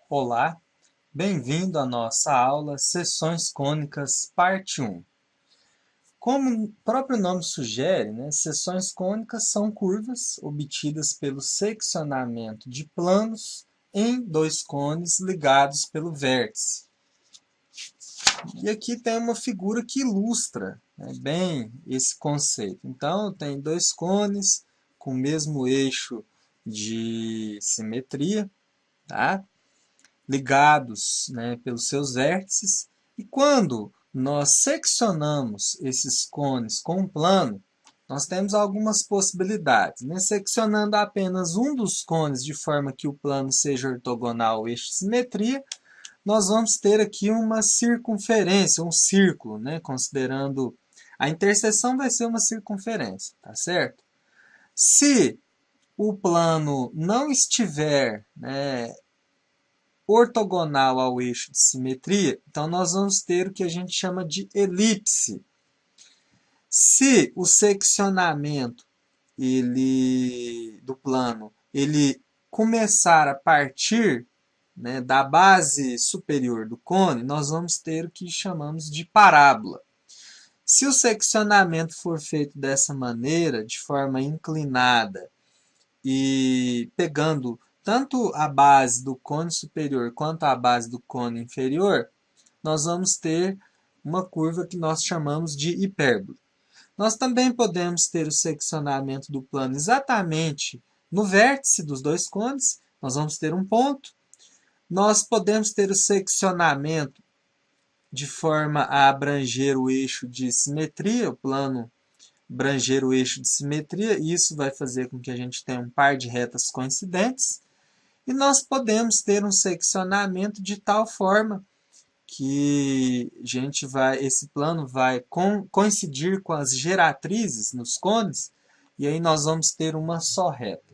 Olá, bem-vindo à nossa aula Seções Cônicas, parte 1. Como o próprio nome sugere, seções cônicas são curvas obtidas pelo seccionamento de planos em dois cones ligados pelo vértice. E aqui tem uma figura que ilustra, bem esse conceito. Então, tem dois cones com o mesmo eixo de simetria, tá? Ligados, pelos seus vértices, e quando nós seccionamos esses cones com um plano, nós temos algumas possibilidades. Seccionando apenas um dos cones de forma que o plano seja ortogonal ao eixo de simetria, nós vamos ter aqui uma circunferência, um círculo, considerando a interseção vai ser uma circunferência, tá certo? Se o plano não estiver ortogonal ao eixo de simetria, então nós vamos ter o que a gente chama de elipse. Se o seccionamento do plano ele começar a partir da base superior do cone, nós vamos ter o que chamamos de parábola. Se o seccionamento for feito dessa maneira, de forma inclinada, e pegando tanto a base do cone superior quanto a base do cone inferior, nós vamos ter uma curva que nós chamamos de hipérbole. Nós também podemos ter o seccionamento do plano exatamente no vértice dos dois cones, nós vamos ter um ponto. Nós podemos ter o seccionamento de forma a abranger o eixo de simetria, o plano abranger o eixo de simetria, e isso vai fazer com que a gente tenha um par de retas coincidentes. E nós podemos ter um seccionamento de tal forma que esse plano vai coincidir com as geratrizes nos cones, e aí nós vamos ter uma só reta.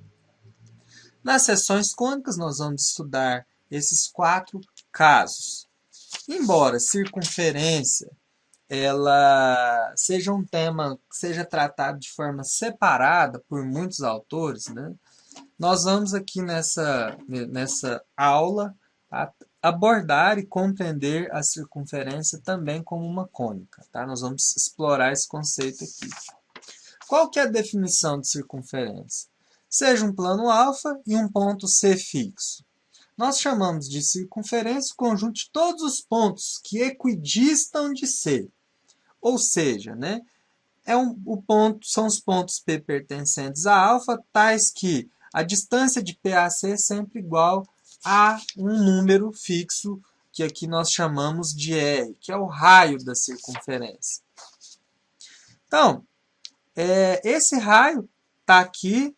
Nas seções cônicas, nós vamos estudar esses 4 casos. Embora circunferência ela seja um tema que seja tratado de forma separada por muitos autores, nós vamos aqui nessa aula abordar e compreender a circunferência também como uma cônica. Tá? Nós vamos explorar esse conceito aqui. Qual que é a definição de circunferência? Seja um plano alfa e um ponto C fixo. Nós chamamos de circunferência o conjunto de todos os pontos que equidistam de C. Ou seja, são os pontos P pertencentes a alfa, tais que a distância de P a C é sempre igual a um número fixo, que aqui nós chamamos de R, que é o raio da circunferência. Então, esse raio está aqui,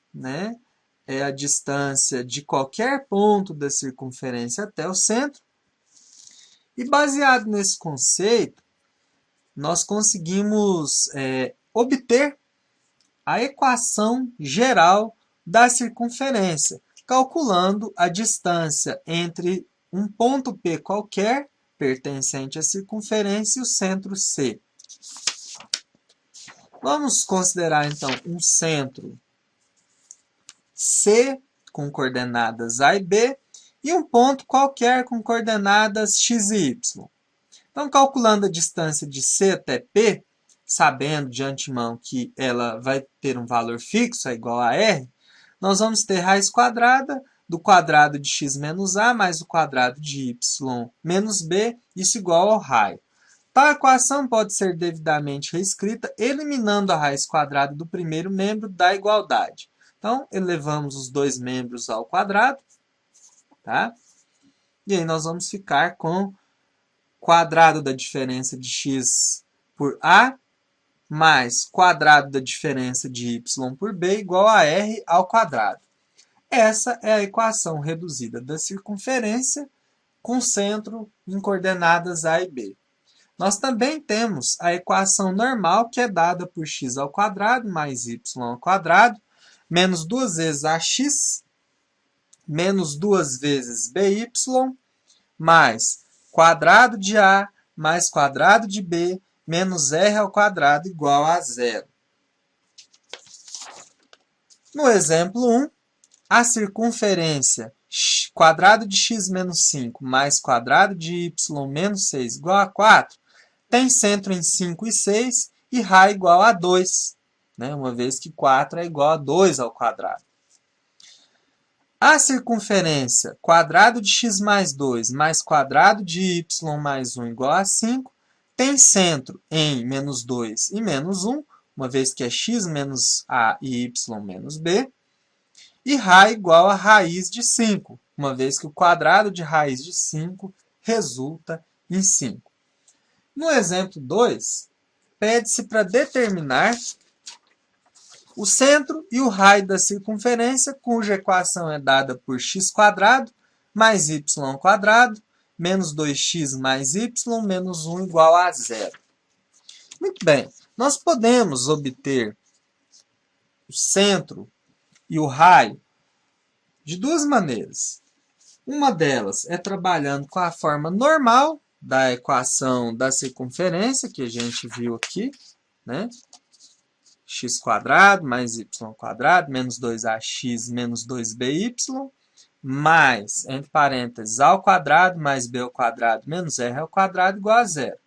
é a distância de qualquer ponto da circunferência até o centro. E baseado nesse conceito, nós conseguimos obter a equação geral da circunferência, calculando a distância entre um ponto P qualquer, pertencente à circunferência, e o centro C. Vamos considerar, então, um centro C com coordenadas A e B e um ponto qualquer com coordenadas x e y. Então, calculando a distância de C até P, sabendo de antemão que ela vai ter um valor fixo, é igual a R, nós vamos ter raiz quadrada do quadrado de x menos a mais o quadrado de y menos b, isso igual ao raio. Tal equação pode ser devidamente reescrita eliminando a raiz quadrada do primeiro membro da igualdade. Então, elevamos os dois membros ao quadrado, tá? E aí nós vamos ficar com quadrado da diferença de x por a mais quadrado da diferença de y por b igual a r ao quadrado. Essa é a equação reduzida da circunferência com centro em coordenadas a e b. Nós também temos a equação normal, que é dada por x ao quadrado mais y ao quadrado, menos 2 vezes ax, menos 2 vezes by, mais quadrado de a mais quadrado de b menos r ao quadrado igual a zero. No exemplo 1, a circunferência quadrado de x menos 5 mais quadrado de y menos 6 igual a 4, tem centro em 5 e 6 e raio igual a 2, né? Uma vez que 4 é igual a 2 ao quadrado. A circunferência quadrado de x mais 2 mais quadrado de y mais 1 igual a 5 tem centro em menos 2 e menos 1, uma vez que é x menos a e y menos b, e raio igual a raiz de 5, uma vez que o quadrado de raiz de 5 resulta em 5. No exemplo 2, pede-se para determinar o centro e o raio da circunferência, cuja equação é dada por x² mais y² menos 2x mais y menos 1 igual a 0. Muito bem, nós podemos obter o centro e o raio de duas maneiras. Uma delas é trabalhando com a forma normal da equação da circunferência, que a gente viu aqui, né? x² mais y² menos 2ax menos 2by, mais, entre parênteses, a ao quadrado mais b ao quadrado menos r ao quadrado igual a 0.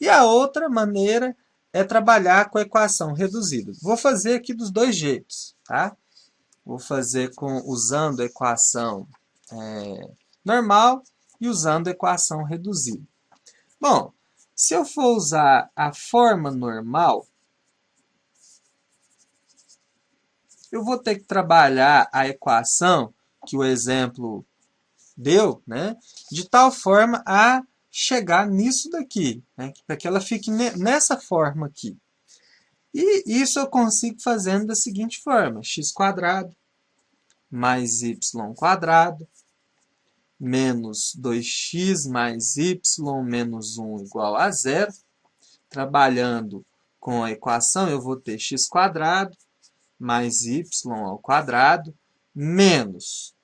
E a outra maneira é trabalhar com a equação reduzida. Vou fazer aqui dos dois jeitos, tá? Vou fazer usando a equação normal e usando a equação reduzida. Bom, se eu for usar a forma normal, eu vou ter que trabalhar a equação que o exemplo deu, né, de tal forma a chegar nisso daqui, né, para que ela fique nessa forma aqui. E isso eu consigo fazendo da seguinte forma: x² mais y² menos 2x mais y menos 1 igual a 0. Trabalhando com a equação, eu vou ter x² mais y ao quadrado menos,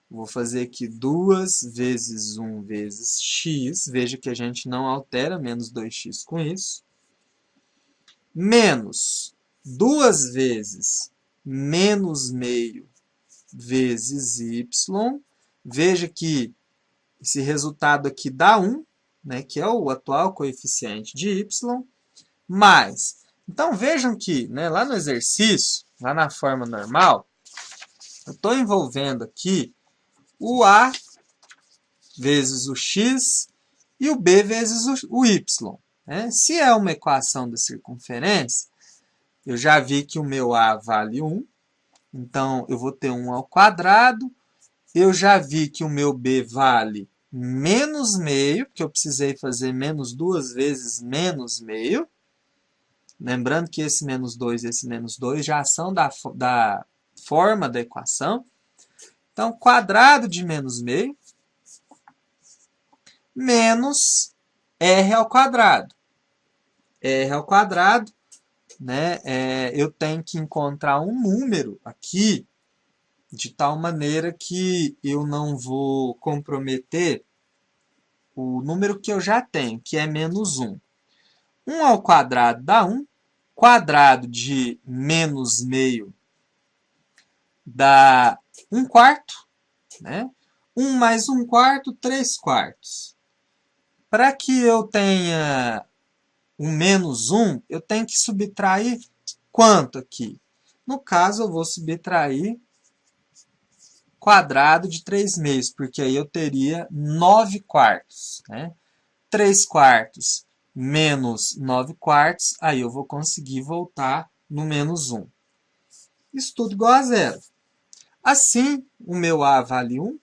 vou fazer aqui 2 vezes 1 vezes x, veja que a gente não altera, menos 2x com isso, menos 2 vezes menos meio vezes y, veja que esse resultado aqui dá 1, né, que é o atual coeficiente de y, mais. Então vejam que, né, lá no exercício, lá na forma normal, eu estou envolvendo aqui o a vezes o x e o b vezes o y. Né? Se é uma equação da circunferência, eu já vi que o meu a vale 1, então eu vou ter 1 ao quadrado. Eu já vi que o meu b vale menos meio, porque eu precisei fazer menos 2 vezes menos meio. Lembrando que esse menos 2 e esse menos 2 já são da forma da equação. Então, quadrado de menos meio menos r ao quadrado. R ao quadrado, né, eu tenho que encontrar um número aqui, de tal maneira que eu não vou comprometer o número que eu já tenho, que é menos 1. 1 ao quadrado dá 1. Quadrado de menos meio dá 1/4. Né? 1 mais 1/4, 3/4. Para que eu tenha um menos 1, eu tenho que subtrair quanto aqui? No caso, eu vou subtrair quadrado de 3/2, porque aí eu teria 9/4. Né? 3/4 menos 9/4, aí eu vou conseguir voltar no menos 1. Isso tudo igual a 0. Assim, o meu a vale 1,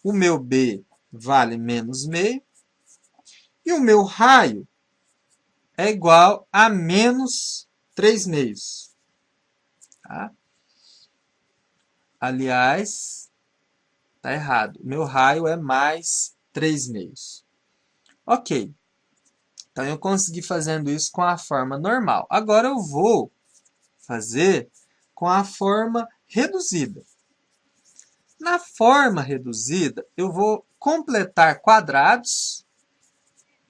o meu b vale menos meio, e o meu raio é igual a menos 3/2. Tá? Aliás, está errado. O meu raio é mais 3/2. Ok. Então, eu consegui fazendo isso com a forma normal. Agora, eu vou fazer com a forma reduzida. Na forma reduzida, eu vou completar quadrados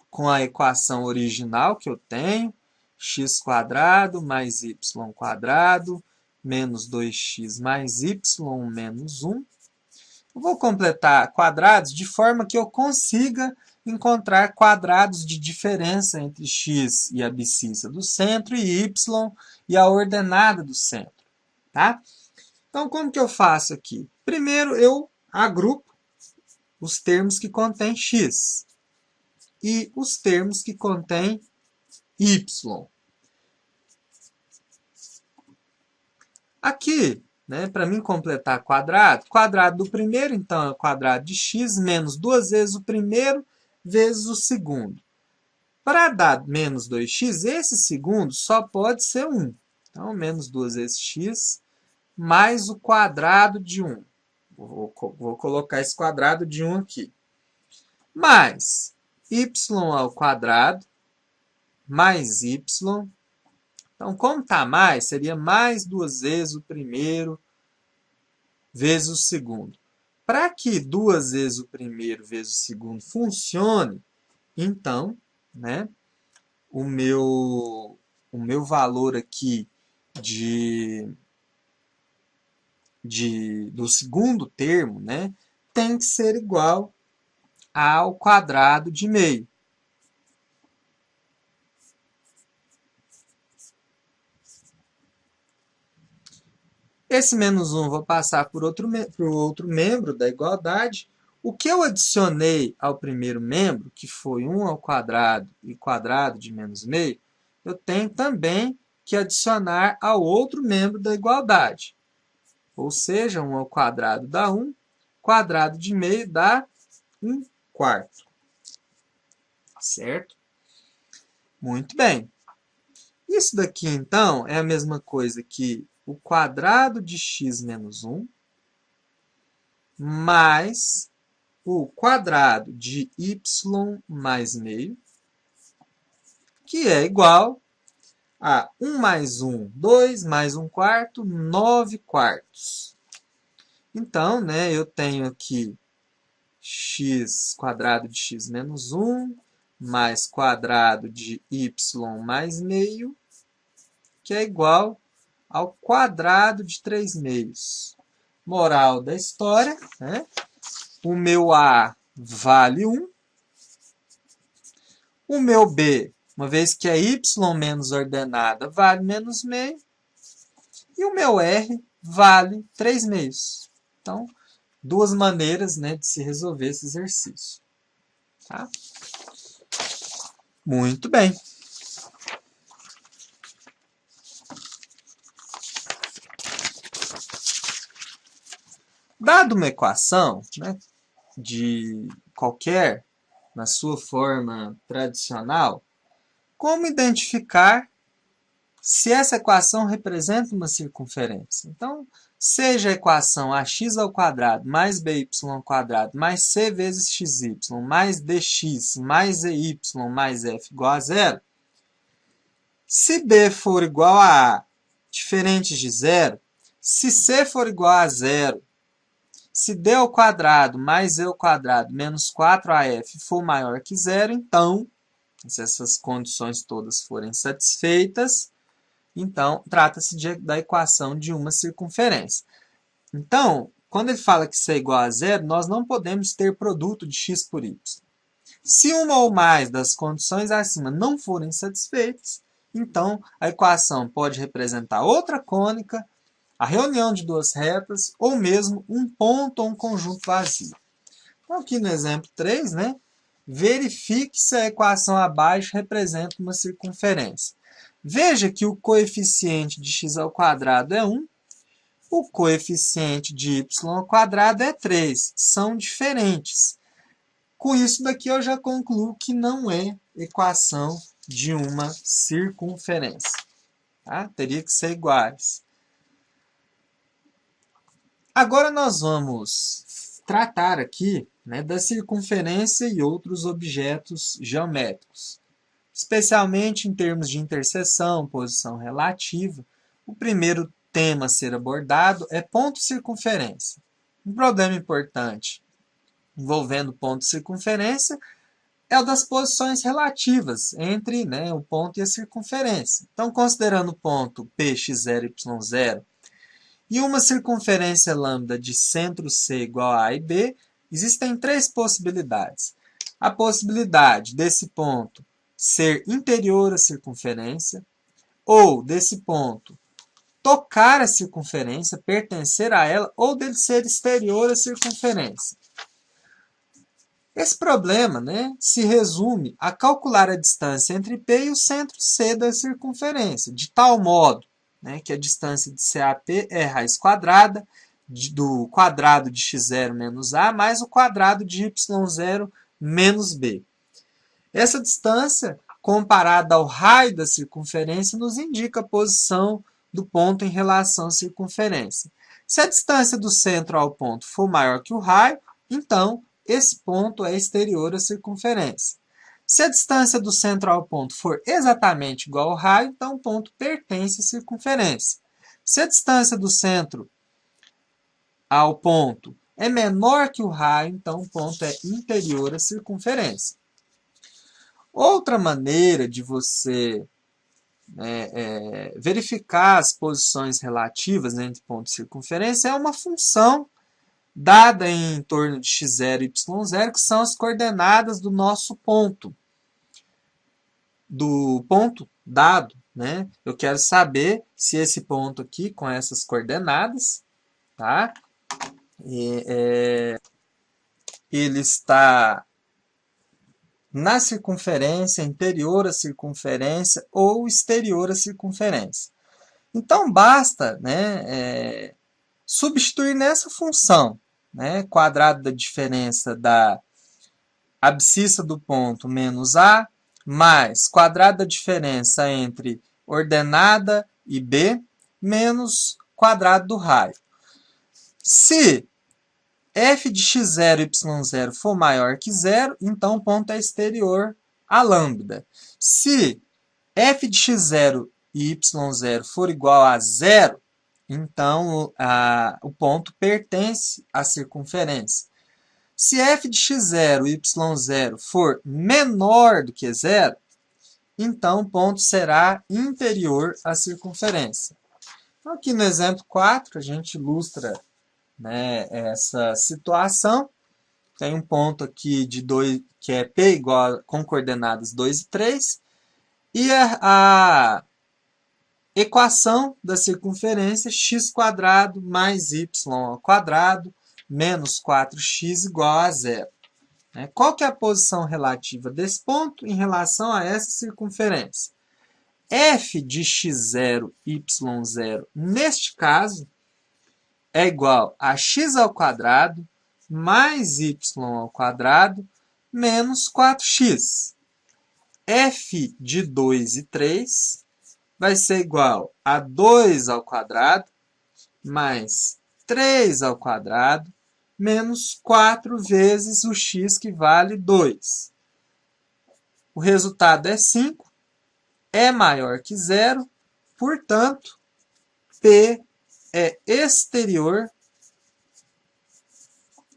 com a equação original que eu tenho, x² mais y² menos 2x mais y menos 1. Eu vou completar quadrados de forma que eu consiga encontrar quadrados de diferença entre x e a abscissa do centro e y e a ordenada do centro. Tá? Então, como que eu faço aqui? Primeiro, eu agrupo os termos que contêm x e os termos que contêm y. Aqui, né, para mim completar quadrado do primeiro, então, é o quadrado de x menos duas vezes o primeiro vezes o segundo. Para dar menos 2x, esse segundo só pode ser 1. Então, menos duas vezes x mais o quadrado de 1. Vou colocar esse quadrado de 1 aqui. Mais y ao quadrado mais y. Então, como está mais, seria mais duas vezes o primeiro vezes o segundo. Para que duas vezes o primeiro vezes o segundo funcione, então, né, o meu valor aqui do segundo termo, né, tem que ser igual ao quadrado de meio. Esse menos 1 vou passar por outro membro da igualdade. O que eu adicionei ao primeiro membro, que foi 1 ao quadrado e quadrado de menos meio, eu tenho também que adicionar ao outro membro da igualdade. Ou seja, 1 ao quadrado dá 1, quadrado de meio dá 1 quarto. Certo? Muito bem. Isso daqui, então, é a mesma coisa que o quadrado de x menos 1 mais o quadrado de y mais meio, que é igual a 1 mais 1, 2, mais 1 quarto, 9 quartos. Então, né, eu tenho aqui x quadrado de x menos 1 mais quadrado de y mais meio, que é igual ao quadrado de 3 meios. Moral da história, né? O meu A vale 1. O meu B, uma vez que é y menos ordenada, vale menos meio. E o meu R vale 3 meios. Então, duas maneiras, né, de se resolver esse exercício. Tá? Muito bem. Dado uma equação, né, de qualquer, na sua forma tradicional, como identificar se essa equação representa uma circunferência? Então, seja a equação ax ao quadrado mais by ao quadrado mais c vezes xy mais dx mais ey mais f igual a zero, se b for igual a diferentes de zero, se c for igual a zero, se d ao quadrado mais e ao quadrado menos 4af for maior que zero, então, se essas condições todas forem satisfeitas, então trata-se da equação de uma circunferência. Então, quando ele fala que isso é igual a zero, nós não podemos ter produto de x por y. Se uma ou mais das condições acima não forem satisfeitas, então a equação pode representar outra cônica, a reunião de duas retas, ou mesmo um ponto ou um conjunto vazio. Então, aqui no exemplo 3, né, verifique se a equação abaixo representa uma circunferência. Veja que o coeficiente de x ao quadrado é 1, o coeficiente de y ao quadrado é 3. São diferentes. Com isso daqui eu já concluo que não é equação de uma circunferência. Tá? Teria que ser iguais. Agora nós vamos tratar aqui, né, da circunferência e outros objetos geométricos. Especialmente em termos de interseção, posição relativa. O primeiro tema a ser abordado é ponto e circunferência. Um problema importante envolvendo ponto e circunferência é o das posições relativas entre, né, o ponto e a circunferência. Então, considerando o ponto P, x0, y0 e uma circunferência lambda de centro C igual a A e B, existem três possibilidades. A possibilidade desse ponto ser interior à circunferência, ou desse ponto tocar a circunferência, pertencer a ela, ou dele ser exterior à circunferência. Esse problema, né, se resume a calcular a distância entre P e o centro C da circunferência, de tal modo, né, que a distância de CAP é raiz quadrada do quadrado de x0 menos A mais o quadrado de y0 menos B. Essa distância, comparada ao raio da circunferência, nos indica a posição do ponto em relação à circunferência. Se a distância do centro ao ponto for maior que o raio, então esse ponto é exterior à circunferência. Se a distância do centro ao ponto for exatamente igual ao raio, então o ponto pertence à circunferência. Se a distância do centro ao ponto é menor que o raio, então o ponto é interior à circunferência. Outra maneira de você verificar as posições relativas entre ponto e circunferência é uma função dada em torno de x0 e y0, que são as coordenadas do nosso ponto. Do ponto dado, né? Eu quero saber se esse ponto aqui, com essas coordenadas, tá? Ele está na circunferência, interior à circunferência ou exterior à circunferência. Então, basta, né, substituir nessa função, né, quadrado da diferença da abscissa do ponto menos A, mais quadrado da diferença entre ordenada e B, menos quadrado do raio. Se f de x0 e y0 for maior que zero, então o ponto é exterior a lambda. Se f de x0 e y0 for igual a zero, então o ponto pertence à circunferência. Se f de x0 e y0 for menor do que zero, então o ponto será interior à circunferência. Então, aqui no exemplo 4, a gente ilustra, né, essa situação. Tem um ponto aqui de 2, que é P igual com coordenadas 2 e 3, e a equação da circunferência x² mais y² menos 4x igual a zero. Qual que é a posição relativa desse ponto em relação a essa circunferência? F de x0, y0, neste caso, é igual a x² mais y² menos 4x. F de 2 e 3 vai ser igual a 2² mais 3² menos 4 vezes o x, que vale 2. O resultado é 5, é maior que zero, portanto, P é exterior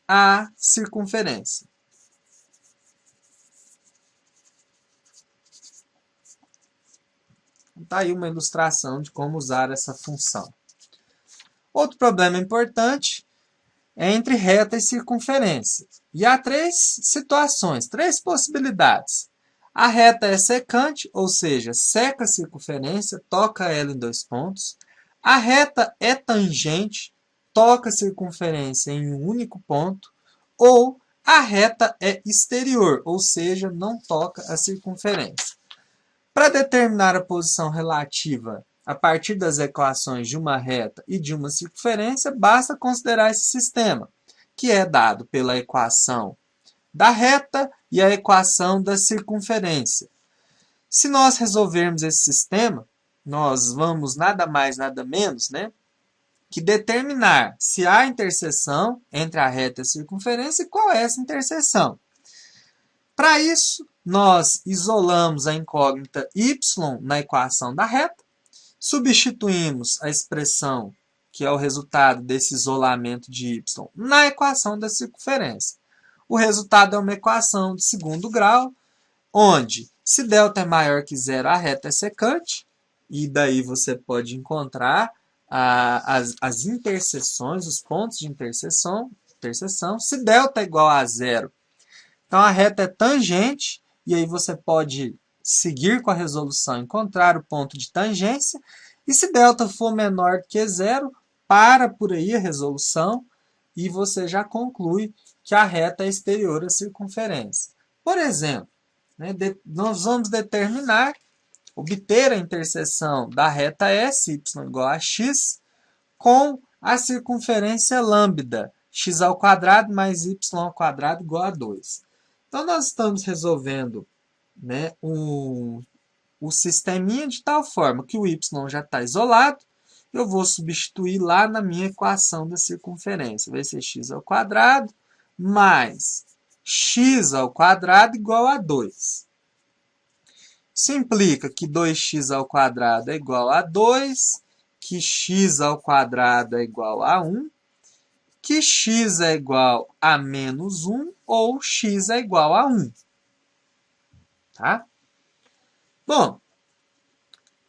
à circunferência. Está aí uma ilustração de como usar essa função. Outro problema importante é entre reta e circunferência. E há três situações, três possibilidades. A reta é secante, ou seja, seca a circunferência, toca ela em dois pontos. A reta é tangente, toca a circunferência em um único ponto. Ou a reta é exterior, ou seja, não toca a circunferência. Para determinar a posição relativa a partir das equações de uma reta e de uma circunferência, basta considerar esse sistema, que é dado pela equação da reta e a equação da circunferência. Se nós resolvermos esse sistema, nós vamos nada mais, nada menos, né, que determinar se há interseção entre a reta e a circunferência e qual é essa interseção. Para isso, nós isolamos a incógnita y na equação da reta, substituímos a expressão, que é o resultado desse isolamento de y, na equação da circunferência. O resultado é uma equação de segundo grau, onde, se delta é maior que zero, a reta é secante, e daí você pode encontrar as interseções, os pontos de interseção, se delta é igual a zero. Então, a reta é tangente, e aí você pode seguir com a resolução, encontrar o ponto de tangência, e se delta for menor do que zero, para por aí a resolução, e você já conclui que a reta é exterior à circunferência. Por exemplo, né, nós vamos obter a interseção da reta S, y igual a x, com a circunferência lambda, x ao quadrado mais y ao quadrado igual a 2. Então, nós estamos resolvendo, né, o sisteminha de tal forma que o y já está isolado, eu vou substituir lá na minha equação da circunferência. Vai ser x ao quadrado mais x ao quadrado igual a 2. Isso implica que 2x ao quadrado é igual a 2, que x ao quadrado é igual a 1, que x é igual a menos 1 ou x é igual a 1. Tá? Bom,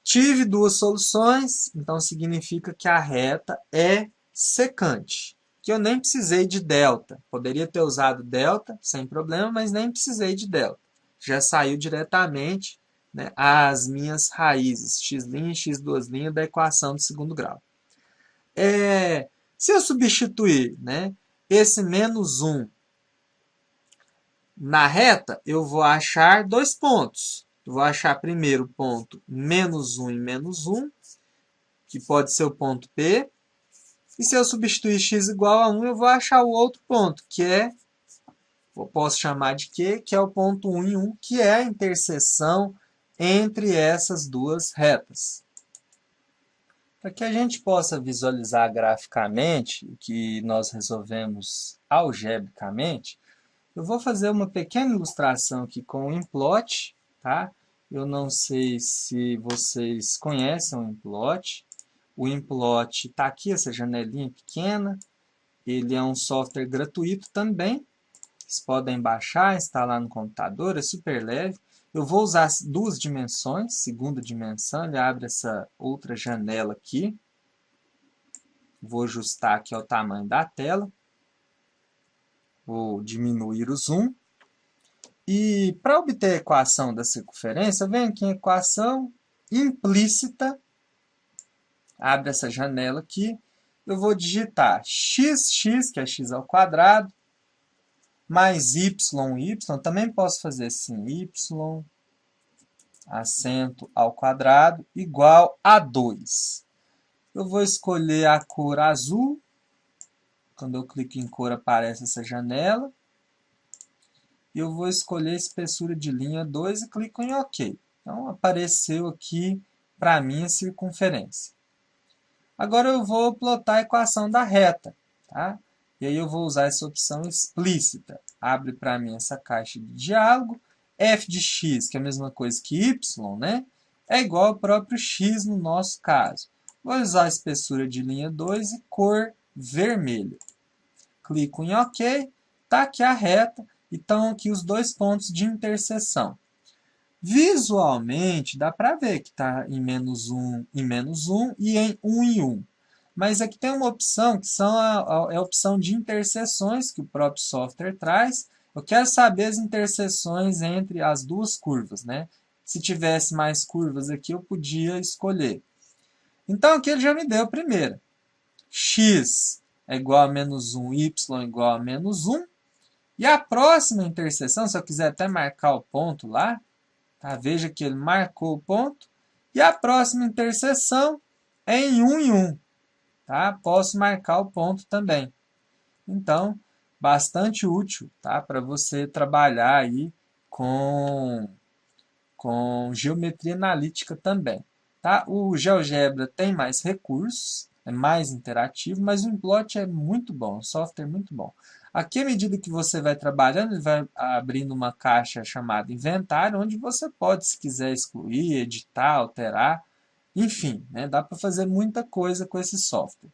tive duas soluções, então significa que a reta é secante. Que eu nem precisei de delta. Poderia ter usado delta, sem problema, mas nem precisei de delta. Já saiu diretamente, né, as minhas raízes, x' e x' da equação do segundo grau. Se eu substituir, né, esse menos 1 na reta, eu vou achar dois pontos. Eu vou achar primeiro o ponto menos 1 e menos 1, que pode ser o ponto P. E se eu substituir x igual a 1, eu vou achar o outro ponto, que é, eu posso chamar de Q, que é o ponto 1 e 1, que é a interseção entre essas duas retas. Para que a gente possa visualizar graficamente o que nós resolvemos algebricamente, eu vou fazer uma pequena ilustração aqui com o Implot, tá? Eu não sei se vocês conhecem o Implot. O Implot está aqui, essa janelinha pequena. Ele é um software gratuito também. Vocês podem baixar, instalar no computador, é super leve. Eu vou usar duas dimensões, segunda dimensão, ele abre essa outra janela aqui. Vou ajustar aqui ao tamanho da tela. Vou diminuir o zoom. E para obter a equação da circunferência, vem aqui em equação implícita. Abre essa janela aqui. Eu vou digitar x, que é x ao quadrado, mais y. Também posso fazer assim, y, acento ao quadrado, igual a 2. Eu vou escolher a cor azul. Quando eu clico em cor, aparece essa janela. Eu vou escolher a espessura de linha 2 e clico em OK. Então, apareceu aqui para mim a circunferência. Agora eu vou plotar a equação da reta. Tá? E aí eu vou usar essa opção explícita. Abre para mim essa caixa de diálogo. F de x, que é a mesma coisa que y, né? É igual ao próprio x no nosso caso. Vou usar a espessura de linha 2 e cor vermelha. Clico em OK. Está aqui a reta. E estão aqui os dois pontos de interseção. Visualmente, dá para ver que está em menos 1 e menos 1 e em 1 e 1. Mas aqui tem uma opção que é a opção de interseções que o próprio software traz. Eu quero saber as interseções entre as duas curvas, né? Se tivesse mais curvas aqui, eu podia escolher. Então, aqui ele já me deu a primeira. X é igual a menos 1, y é igual a menos 1. E a próxima interseção, se eu quiser até marcar o ponto lá, tá? Veja que ele marcou o ponto. E a próxima interseção é em 1 e 1. Tá? Posso marcar o ponto também. Então, bastante útil, tá? Para você trabalhar aí com geometria analítica também. Tá? O GeoGebra tem mais recursos, é mais interativo, mas o Implot é muito bom, um software muito bom. Aqui, à medida que você vai trabalhando, ele vai abrindo uma caixa chamada inventário, onde você pode, se quiser, excluir, editar, alterar, enfim, né? Dá para fazer muita coisa com esse software.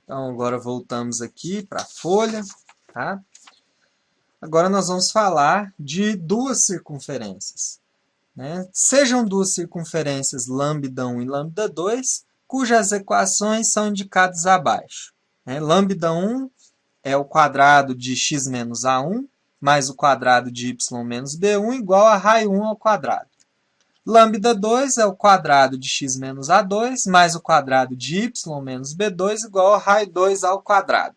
Então, agora voltamos aqui para a folha. Tá? Agora nós vamos falar de duas circunferências. Né? Sejam duas circunferências lambda 1 e lambda 2, cujas equações são indicadas abaixo. Lambda 1 é o quadrado de x menos a1 mais o quadrado de y menos b1 igual a raio 1 ao quadrado. Lambda 2 é o quadrado de x menos a2 mais o quadrado de y menos b2 igual a raio 2 ao quadrado.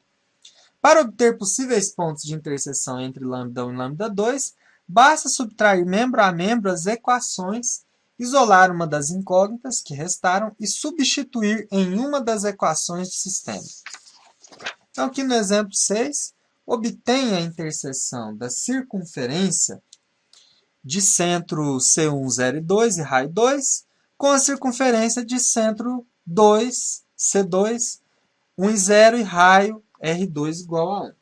Para obter possíveis pontos de interseção entre lambda 1 e lambda 2, basta subtrair membro a membro as equações, isolar uma das incógnitas que restaram e substituir em uma das equações do sistema. Então, aqui no exemplo 6, obtenha a interseção da circunferência de centro C1, 0 e 2 e raio 2 com a circunferência de centro 2, C2, 1 e 0 e raio R2 igual a 1.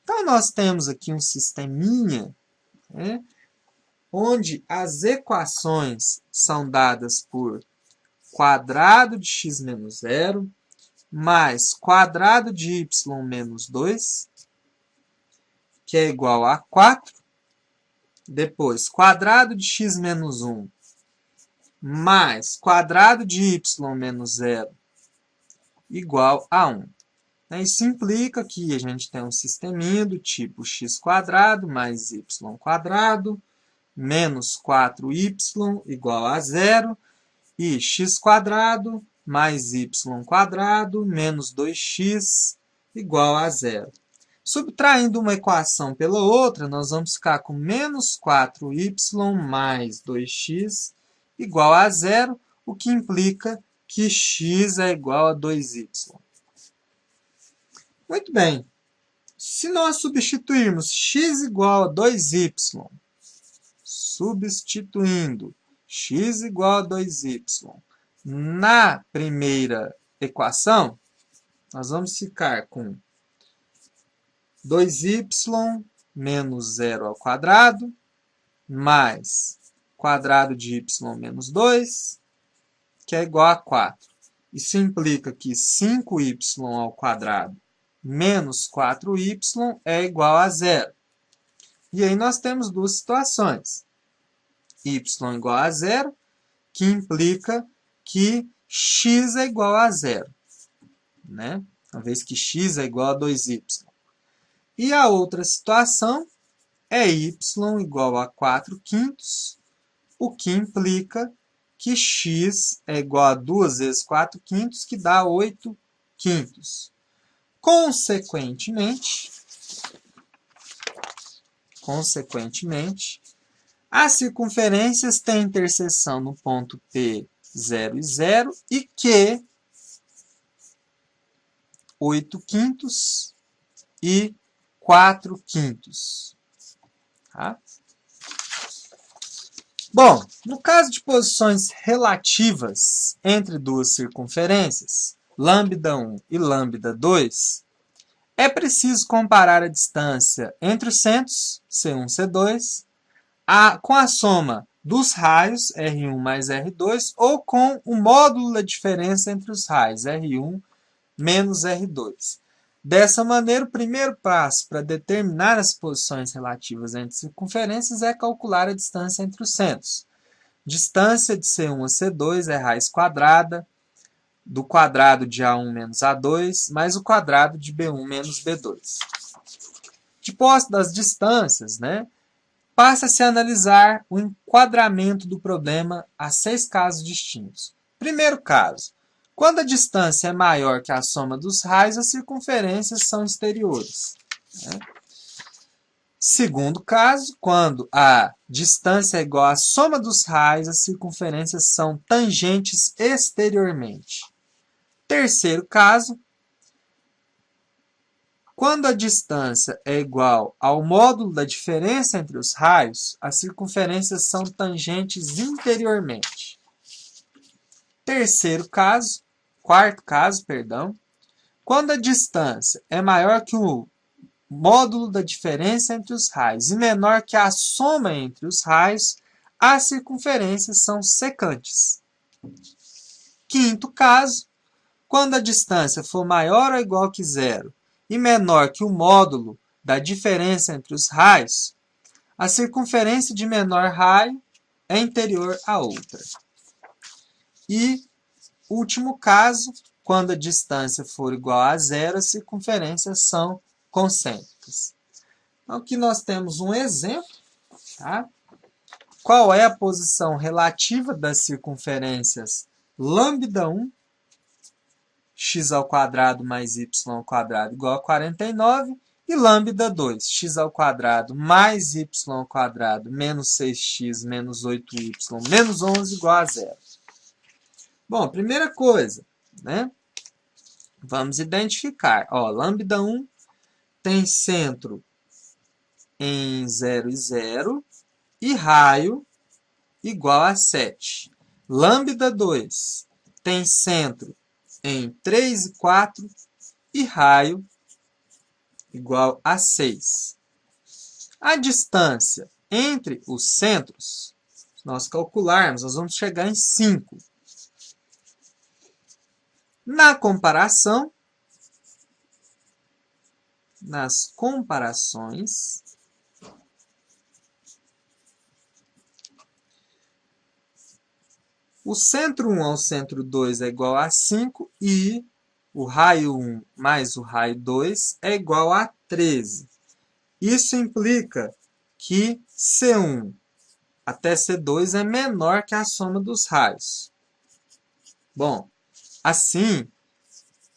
Então, nós temos aqui um sisteminha, onde as equações são dadas por quadrado de x menos 0 mais quadrado de y menos 2, que é igual a 4. Depois, quadrado de x menos 1 mais quadrado de y menos 0 igual a 1. Isso implica que a gente tem um sisteminha do tipo x² mais y² menos 4y igual a 0 e x² mais y² menos 2x igual a 0. Subtraindo uma equação pela outra, nós vamos ficar com menos 4y mais 2x igual a 0, o que implica que x é igual a 2y. Muito bem. Se nós substituirmos x igual a 2y, substituindo x igual a 2y na primeira equação, nós vamos ficar com 2y menos 0 ao quadrado, mais quadrado de y menos 2, que é igual a 4. Isso implica que 5y ao quadrado menos 4y é igual a 0. E aí nós temos duas situações. Y igual a 0, que implica que x é igual a 0. Uma vez que x é igual a 2y. E a outra situação é y igual a 4/5, o que implica que x é igual a 2 vezes 4/5, que dá 8/5. Consequentemente, as circunferências têm interseção no ponto P 0 e 0 e Q 8/5 e 4/5. Tá? Bom, no caso de posições relativas entre duas circunferências, lambda 1 e lambda 2, é preciso comparar a distância entre os centros, C1 e C2, com a soma dos raios, R1 mais R2, ou com o módulo da diferença entre os raios, R1 menos R2. Dessa maneira, o primeiro passo para determinar as posições relativas entre circunferências é calcular a distância entre os centros. Distância de C1 a C2 é raiz quadrada do quadrado de A1 menos A2, mais o quadrado de B1 menos B2. De posse das distâncias, passa-se a analisar o enquadramento do problema a 6 casos distintos. Primeiro caso, quando a distância é maior que a soma dos raios, as circunferências são exteriores. Segundo caso, quando a distância é igual à soma dos raios, as circunferências são tangentes exteriormente. Terceiro caso, quando a distância é igual ao módulo da diferença entre os raios, as circunferências são tangentes interiormente. Quarto caso, quando a distância é maior que o módulo da diferença entre os raios e menor que a soma entre os raios, as circunferências são secantes. Quinto caso, quando a distância for maior ou igual que 0 e menor que o módulo da diferença entre os raios, a circunferência de menor raio é interior à outra. E último caso, quando a distância for igual a zero, as circunferências são concêntricas. Então, aqui nós temos um exemplo. Tá? Qual é a posição relativa das circunferências lambda1, x² mais y² igual a 49, e lambda2, x² mais y² menos 6x menos 8y menos 11 igual a 0. Bom, primeira coisa, né? Vamos identificar. Ó, lambda1 tem centro em 0 e 0 e raio igual a 7. Lambda2 tem centro em 3 e 4 e raio igual a 6. A distância entre os centros, se nós calcularmos, nós vamos chegar em 5. Na comparação, nas comparações, o centro 1 ao centro 2 é igual a 5 e o raio 1 mais o raio 2 é igual a 13. Isso implica que C1 até C2 é menor que a soma dos raios. Bom, assim,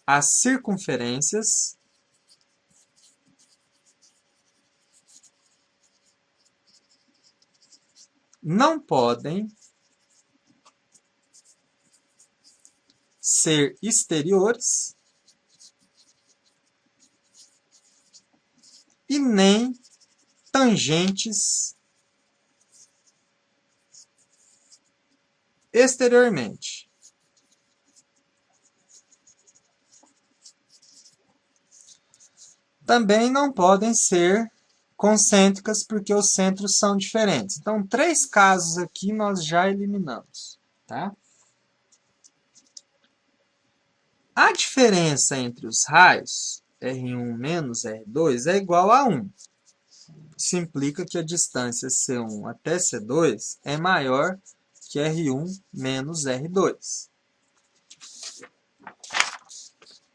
as circunferências não podem ser exteriores e nem tangentes exteriormente. Também não podem ser concêntricas porque os centros são diferentes. Então, 3 casos aqui nós já eliminamos. Tá? A diferença entre os raios, R1 menos R2, é igual a 1. Isso implica que a distância C1 até C2 é maior que R1 menos R2.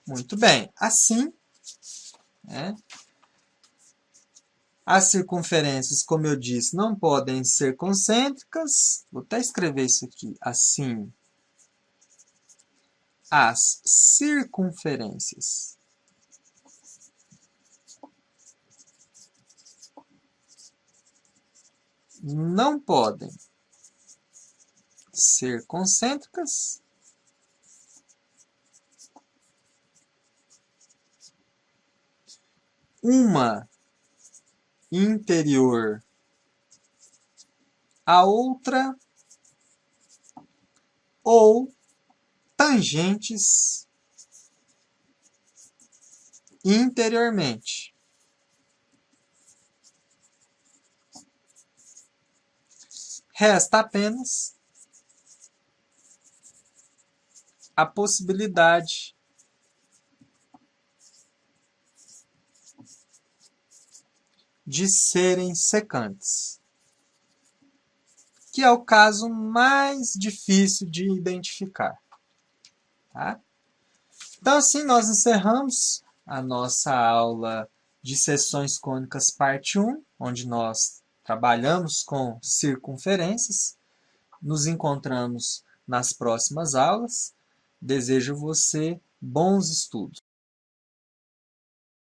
Muito bem. Assim, né, as circunferências, como eu disse, não podem ser concêntricas. Vou até escrever isso aqui. Assim, as circunferências não podem ser concêntricas uma interior à outra ou tangentes interiormente. Resta apenas a possibilidade de serem secantes, que é o caso mais difícil de identificar. Tá? Então, assim, nós encerramos a nossa aula de seções cônicas parte 1, onde nós trabalhamos com circunferências. Nos encontramos nas próximas aulas. Desejo a você bons estudos.